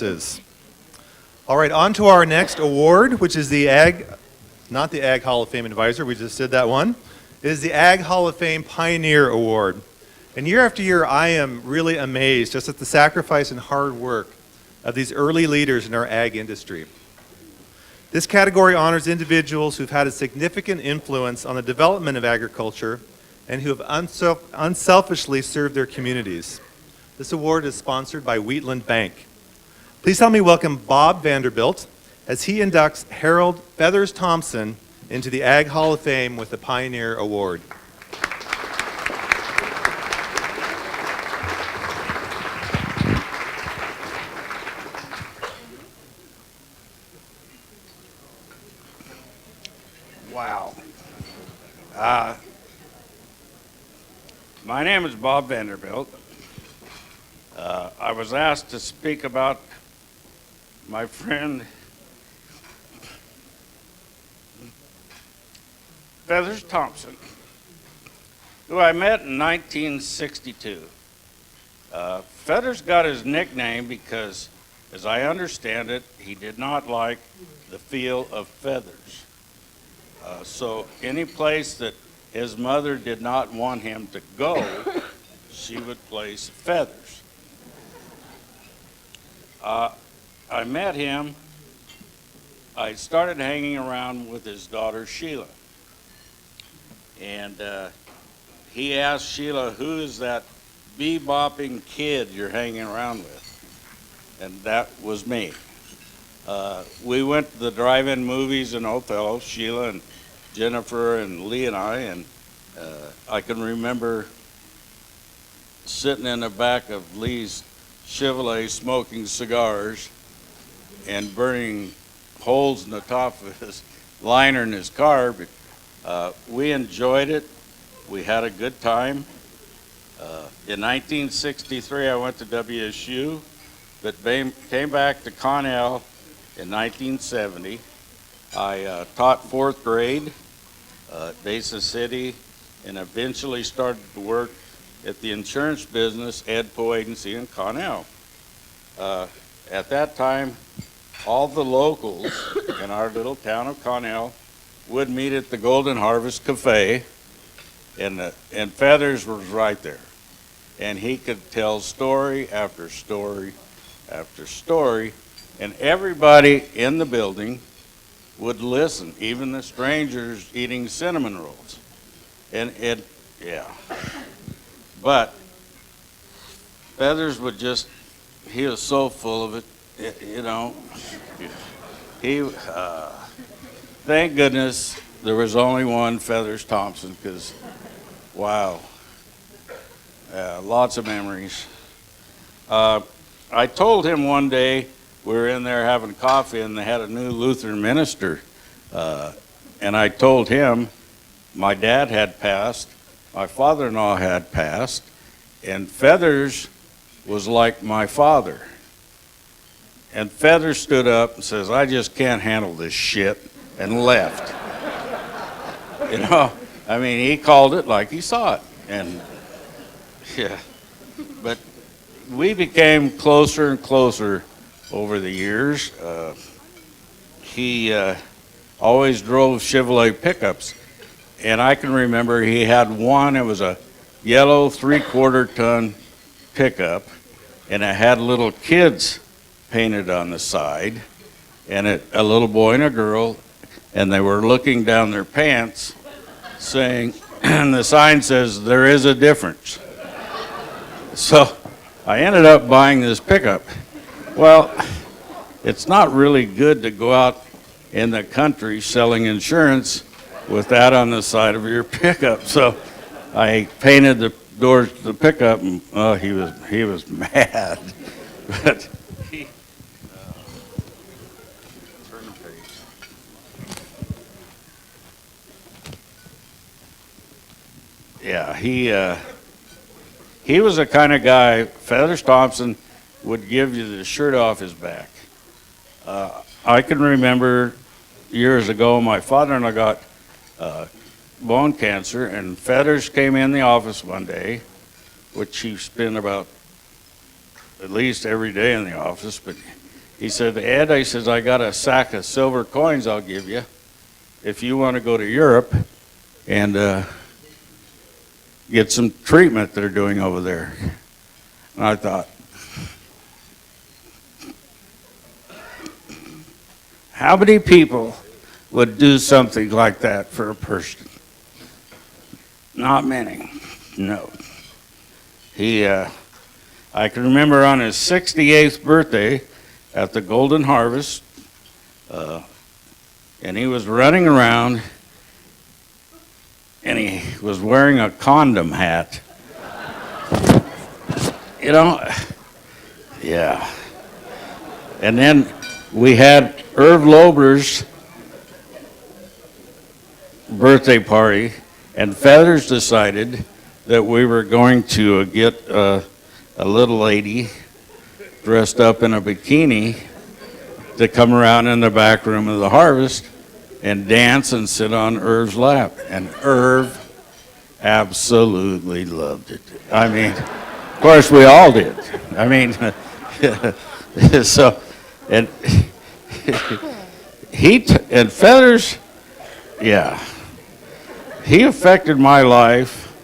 is. All right, on to our next award, which is the not the Ag Hall of Fame Advisor, we just did that one. It is the Ag Hall of Fame Pioneer Award. And year after year, I am really amazed just at the sacrifice and hard work of these early leaders in our ag industry. This category honors individuals who've had a significant influence on the development of agriculture and who have unselfishly served their communities. This award is sponsored by Wheatland Bank. Please help me welcome Bob Vanderbilt as he inducts Harold Feathers Thompson into the Ag Hall of Fame with the Pioneer Award. Wow. My name is Bob Vanderbilt. I was asked to speak about my friend Feathers Thompson, who I met in 1962. Feathers got his nickname because, as I understand it, he did not like the feel of feathers. So any place that his mother did not want him to go, she would place feathers. I met him. I started hanging around with his daughter Sheila. And he asked Sheila, "Who is that bebopping kid you're hanging around with?" And that was me. We went to the drive-in movies in Othello, Sheila and Jennifer and Lee and I can remember sitting in the back of Lee's Chevrolet smoking cigars and burning holes in the top of his liner in his car, but we enjoyed it. We had a good time. In 1963, I went to WSU, but came back to Connell in 1970. I taught fourth grade at Mesa City and eventually started to work at the insurance business, Edpo Agency in Connell. At that time, all the locals in our little town of Connell would meet at the Golden Harvest Cafe, and Feathers was right there. And he could tell story after story after story, and everybody in the building would listen, even the strangers eating cinnamon rolls. But Feathers would just, he was so full of it, thank goodness there was only one Feathers Thompson, because, wow, lots of memories. I told him one day, we were in there having coffee and they had a new Lutheran minister, and I told him my dad had passed, my father-in-law had passed, and Feathers was like my father. And Feathers stood up and says, "I just can't handle this shit," and left. He called it like he saw it. And yeah, but we became closer and closer over the years. He always drove Chevrolet pickups, and I can remember he had one. It was a yellow 3/4 ton pickup, and it had little kids painted on the side, and a little boy and a girl, and they were looking down their pants, saying, and the sign says, "There is a difference." So I ended up buying this pickup. Well, it's not really good to go out in the country selling insurance with that on the side of your pickup. So I painted the doors to the pickup, and he was mad. But turn the page. Yeah, he was the kind of guy. Feathers Thompson would give you the shirt off his back. I can remember years ago, my father-in-law got bone cancer, and Feathers came in the office one day, which he spent about at least every day in the office, but He said, Ed, I says, I got a sack of silver coins I'll give you if you want to go to Europe and get some treatment they're doing over there. And I thought, how many people would do something like that for a person? Not many, no. I can remember on his 68th birthday at the Golden Harvest, and he was running around, and he was wearing a condom hat. You know, yeah. And then we had Irv Lober's birthday party, and Feathers decided that we were going to get a little lady dressed up in a bikini to come around in the back room of the Harvest and dance and sit on Irv's lap. And Irv absolutely loved it. I mean, of course we all did. I mean, so, and and Feathers, yeah, he affected my life,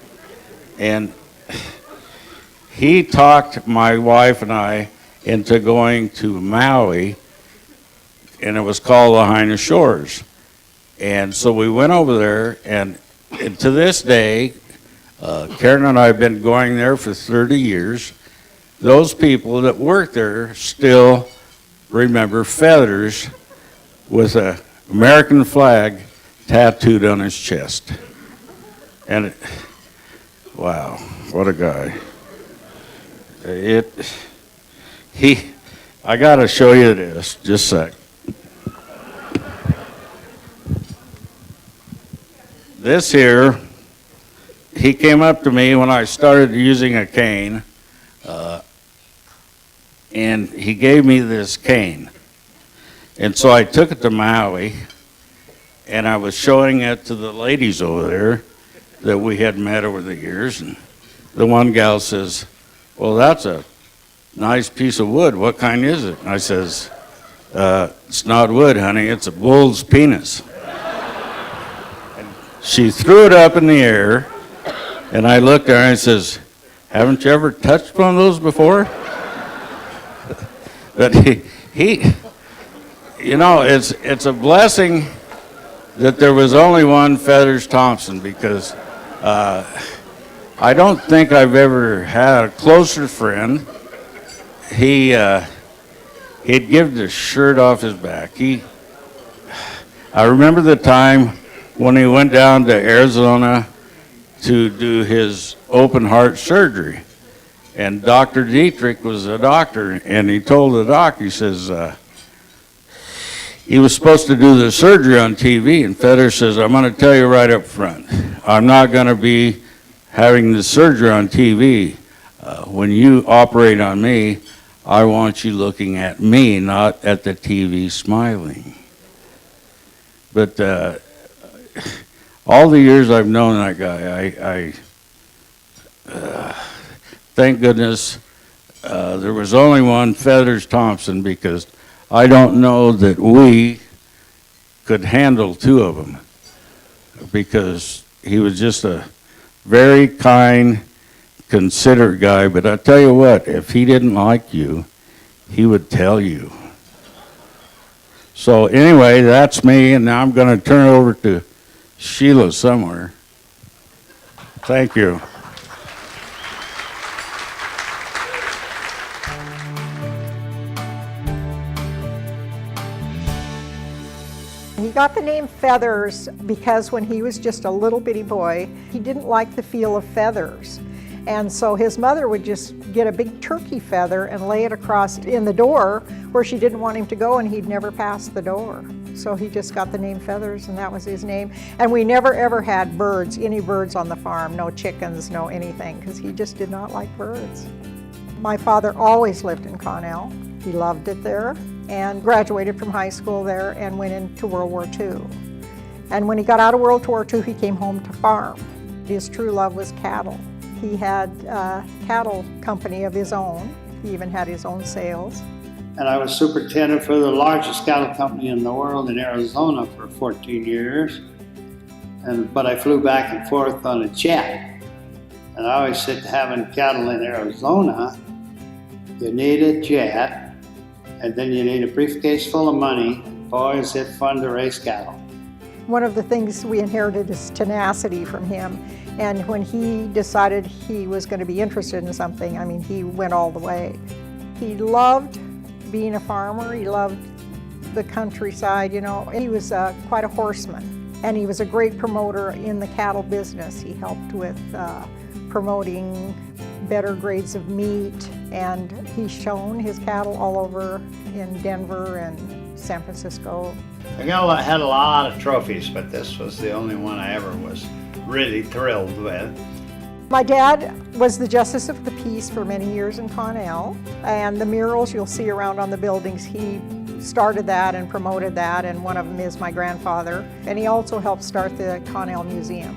and he talked my wife and I into going to Maui, and it was called Lahaina Shores. And so we went over there, and to this day, Karen and I have been going there for 30 years. Those people that work there still remember Feathers with an American flag tattooed on his chest. And wow, what a guy. I gotta show you this, just a sec. This here, he came up to me when I started using a cane, and he gave me this cane. And so I took it to Maui, and I was showing it to the ladies over there that we had met over the years. And the one gal says, well, that's a nice piece of wood. What kind is it? And I says, it's not wood, honey. It's a bull's penis. And she threw it up in the air, and I looked at her and I says, haven't you ever touched one of those before? But he you know, it's a blessing that there was only one Feathers Thompson, because I don't think I've ever had a closer friend. He'd give the shirt off his back. I remember the time when he went down to Arizona to do his open heart surgery, and Dr. Dietrich was a doctor, and he told the doc, he says, he was supposed to do the surgery on TV, and Feathers says, I'm going to tell you right up front, I'm not going to be having the surgery on TV. When you operate on me, I want you looking at me, not at the TV smiling. But all the years I've known that guy, I thank goodness there was only one Feathers Thompson, because I don't know that we could handle two of them, because he was just a very kind, considerate guy. But I tell you what, if he didn't like you, he would tell you. So anyway, that's me, and now I'm going to turn it over to Sheila somewhere. Thank you. He got the name Feathers because when he was just a little bitty boy, he didn't like the feel of feathers. And so his mother would just get a big turkey feather and lay it across in the door where she didn't want him to go, and he'd never pass the door. So he just got the name Feathers, and that was his name. And we never ever had birds, any birds on the farm, no chickens, no anything, because he just did not like birds. My father always lived in Connell. He loved it there, and graduated from high school there and went into World War II. And when he got out of World War II, he came home to farm. His true love was cattle. He had a cattle company of his own. He even had his own sales. and I was superintendent for the largest cattle company in the world in Arizona for 14 years. But I flew back and forth on a jet. And I always said having cattle in Arizona, you need a jet, and then you need a briefcase full of money. Boy, is it fun to raise cattle. One of the things we inherited is tenacity from him. And when he decided he was going to be interested in something, I mean, he went all the way. He loved being a farmer. He loved the countryside, you know. He was quite a horseman, and he was a great promoter in the cattle business. He helped with promoting better grades of meat, and he's shown his cattle all over in Denver and San Francisco. I had a lot of trophies, but this was the only one I ever was really thrilled with. My dad was the Justice of the Peace for many years in Connell, and the murals you'll see around on the buildings, he started that and promoted that, and one of them is my grandfather. And he also helped start the Connell Museum.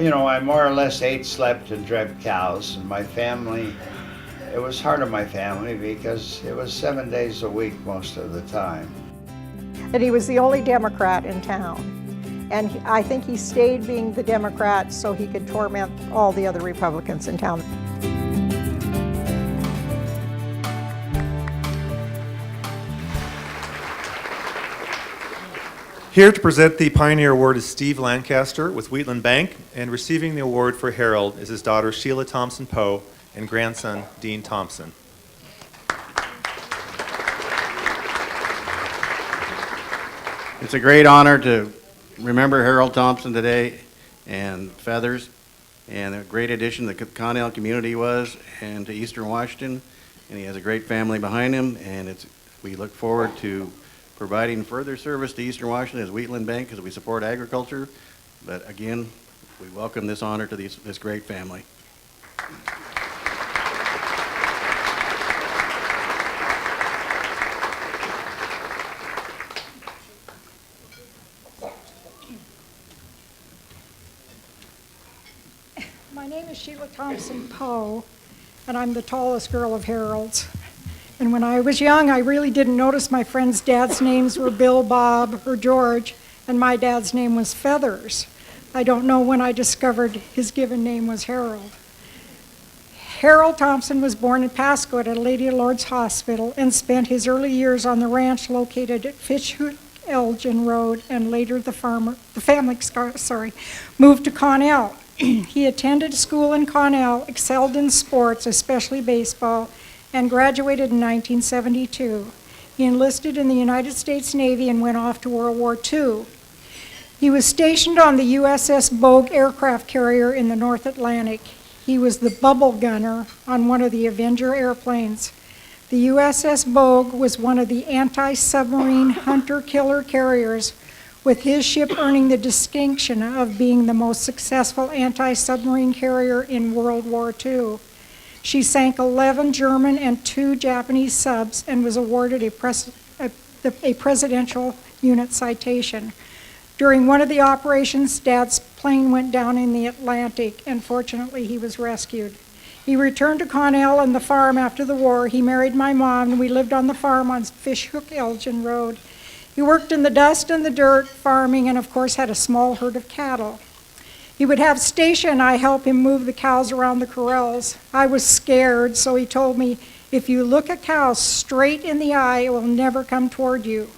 You know, I more or less ate, slept, and drove cows, and my family, it was hard on my family because it was 7 days a week most of the time. And he was the only Democrat in town. And I think he stayed being the Democrat so he could torment all the other Republicans in town. Here to present the Pioneer Award is Steve Lancaster with Wheatland Bank, and receiving the award for Harold is his daughter Sheila Thompson Poe and grandson Dean Thompson. It's a great honor to remember Harold Thompson today and Feathers, and a great addition to the Connell community was, and to Eastern Washington, and he has a great family behind him, and we look forward to providing further service to Eastern Washington as Wheatland Bank as we support agriculture. But again, we welcome this honor to this great family. My name is Sheila Thompson Poe, and I'm the tallest girl of Harold's. And when I was young, I really didn't notice my friends' dads' names were Bill, Bob, or George, and my dad's name was Feathers. I don't know when I discovered his given name was Harold. Harold Thompson was born in Pasco at Lady Lord's Hospital and spent his early years on the ranch located at Fishhook Elgin Road, and later the family moved to Connell. He attended school in Connell, excelled in sports, especially baseball, and graduated in 1972. He enlisted in the United States Navy and went off to World War II. He was stationed on the USS Bogue aircraft carrier in the North Atlantic. He was the bubble gunner on one of the Avenger airplanes. The USS Bogue was one of the anti-submarine hunter-killer carriers, with his ship earning the distinction of being the most successful anti-submarine carrier in World War II. She sank 11 German and 2 Japanese subs and was awarded a Presidential Unit Citation. During one of the operations, Dad's plane went down in the Atlantic, and fortunately he was rescued. He returned to Connell and the farm after the war. He married my mom, and we lived on the farm on Fishhook Elgin Road. He worked in the dust and the dirt, farming, and of course had a small herd of cattle. He would have Stacia and I help him move the cows around the corrals. I was scared, so he told me, if you look a cow straight in the eye, it will never come toward you.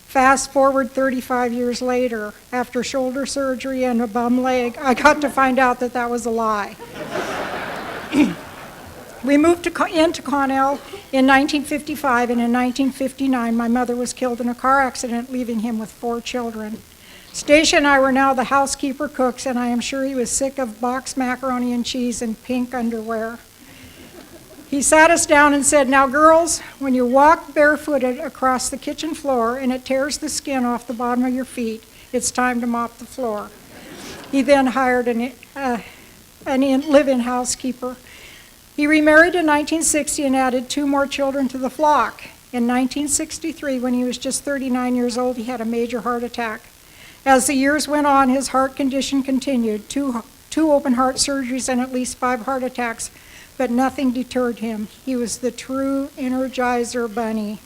Fast forward 35 years later, after shoulder surgery and a bum leg, I got to find out that that was a lie. We moved into Connell in 1955, and in 1959, my mother was killed in a car accident, leaving him with 4 children. Stacia and I were now the housekeeper cooks, and I am sure he was sick of boxed macaroni and cheese and pink underwear. He sat us down and said, now girls, when you walk barefooted across the kitchen floor and it tears the skin off the bottom of your feet, it's time to mop the floor. He then hired an live-in housekeeper. He remarried in 1960 and added 2 more children to the flock. In 1963, when he was just 39 years old, he had a major heart attack. As the years went on, his heart condition continued, 2 open heart surgeries and at least 5 heart attacks, but nothing deterred him. He was the true Energizer bunny.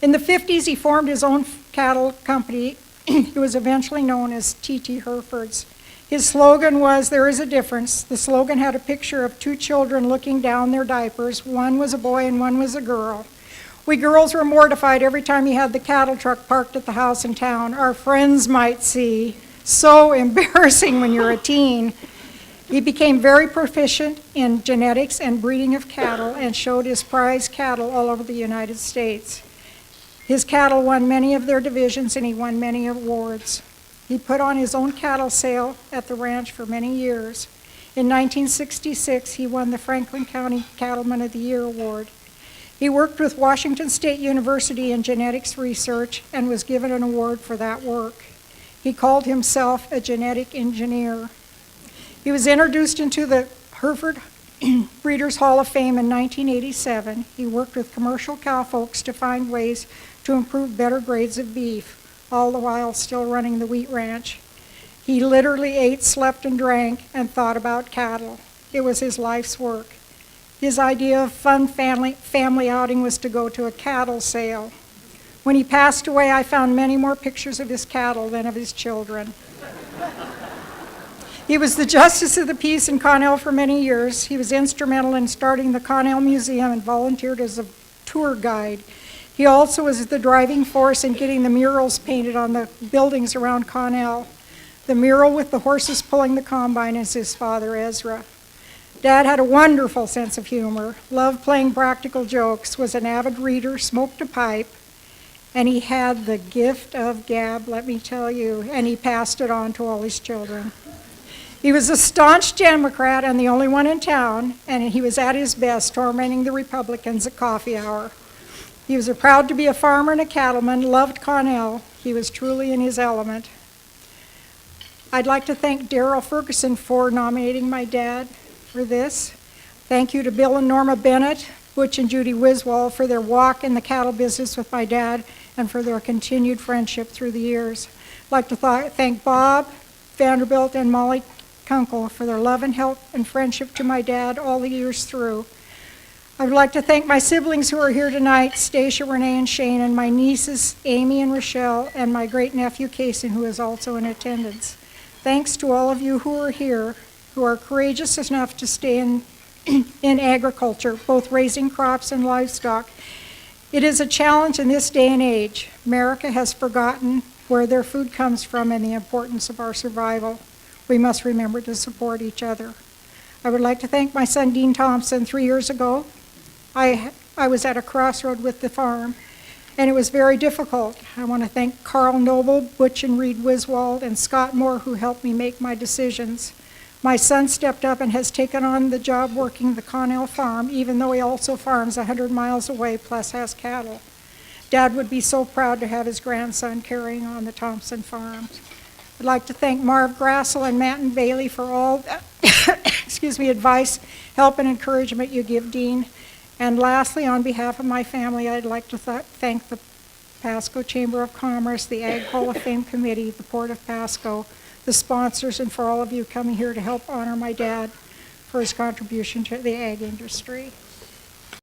In the 50s, he formed his own cattle company. It was eventually known as T.T. Herefords. His slogan was, "There is a difference." The slogan had a picture of two children looking down their diapers. One was a boy and one was a girl. We girls were mortified every time he had the cattle truck parked at the house in town. Our friends might see. So embarrassing when you're a teen. He became very proficient in genetics and breeding of cattle and showed his prize cattle all over the United States. His cattle won many of their divisions and he won many awards. He put on his own cattle sale at the ranch for many years. In 1966, he won the Franklin County Cattleman of the Year Award. He worked with Washington State University in genetics research and was given an award for that work. He called himself a genetic engineer. He was introduced into the Hereford Breeders' Hall of Fame in 1987. He worked with commercial cowfolks to find ways to improve better grades of beef, all the while still running the wheat ranch. He literally ate, slept, and drank and thought about cattle. It was his life's work. His idea of fun family outing was to go to a cattle sale. When he passed away, I found many more pictures of his cattle than of his children. He was the Justice of the Peace in Connell for many years. He was instrumental in starting the Connell Museum and volunteered as a tour guide. He also was the driving force in getting the murals painted on the buildings around Connell. The mural with the horses pulling the combine is his father, Ezra. Dad had a wonderful sense of humor, loved playing practical jokes, was an avid reader, smoked a pipe, and he had the gift of gab, let me tell you, and he passed it on to all his children. He was a staunch Democrat and the only one in town, and he was at his best tormenting the Republicans at coffee hour. He was proud to be a farmer and a cattleman, loved Connell. He was truly in his element. I'd like to thank Darrell Ferguson for nominating my dad for this. Thank you to Bill and Norma Bennett, Butch and Judy Wiswall for their walk in the cattle business with my dad and for their continued friendship through the years. I'd like to thank Bob Vanderbilt and Molly Kunkel for their love and help and friendship to my dad all the years through. I would like to thank my siblings who are here tonight, Stacia, Renee, and Shane, and my nieces, Amy and Rochelle, and my great-nephew, Kason, who is also in attendance. Thanks to all of you who are here, who are courageous enough to stay in agriculture, both raising crops and livestock. It is a challenge in this day and age. America has forgotten where their food comes from and the importance of our survival. We must remember to support each other. I would like to thank my son, Dean Thompson. 3 years ago, I was at a crossroad with the farm, and it was very difficult. I want to thank Carl Noble, Butch and Reed Wiswald, and Scott Moore, who helped me make my decisions. My son stepped up and has taken on the job working the Connell farm, even though he also farms 100 miles away, plus has cattle. Dad would be so proud to have his grandson carrying on the Thompson farm. I'd like to thank Marv Grassel and Matt and Bailey for all advice, help, and encouragement you give Dean. And lastly, on behalf of my family, I'd like to thank the Pasco Chamber of Commerce, the Ag Hall of Fame Committee, the Port of Pasco, the sponsors, and for all of you coming here to help honor my dad for his contribution to the ag industry.